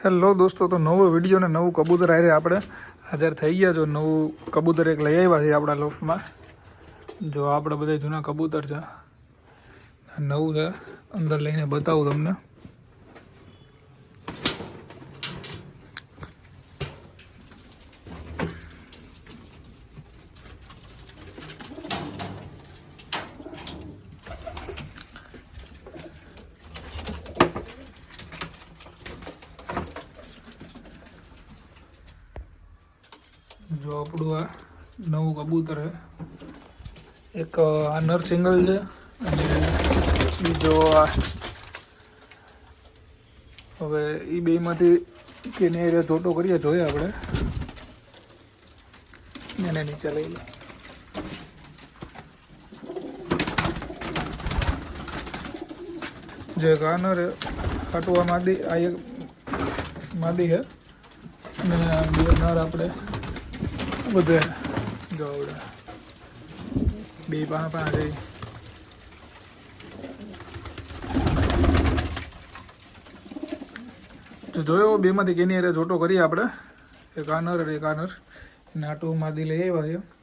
Hello દોસ્તો, તો નવો વિડીયો ને નવું કબૂતર આરે આપણે હાજર થઈ ગયા. જો નવું કબૂતર એક લઈ આવ્યા છે આપણા લોફ્ટમાં. જો આપણે બધા જૂના કબૂતર છે, નવું છે. અંદર લઈને બતાવું તમને. જો આપણું આ નવું કબૂતર છે. એક આ નર સિંગલ છે અને બીજો આ. હવે એ બેમાંથી કેને એ ધોટો કરીએ જોઈએ આપણે. એને નીચે લઈ લે. જે એક આ નર ખાટું આ માદી, આ એક માદી છે અને બે નર આપણે બધે જો આવડે બે પાંચ રહી. તો જોયો બેમાંથી કેની અરે જોટો કરીએ આપણે. એક આનર અને એક આનર એને આટું માદી લઈ આવ્યા છે.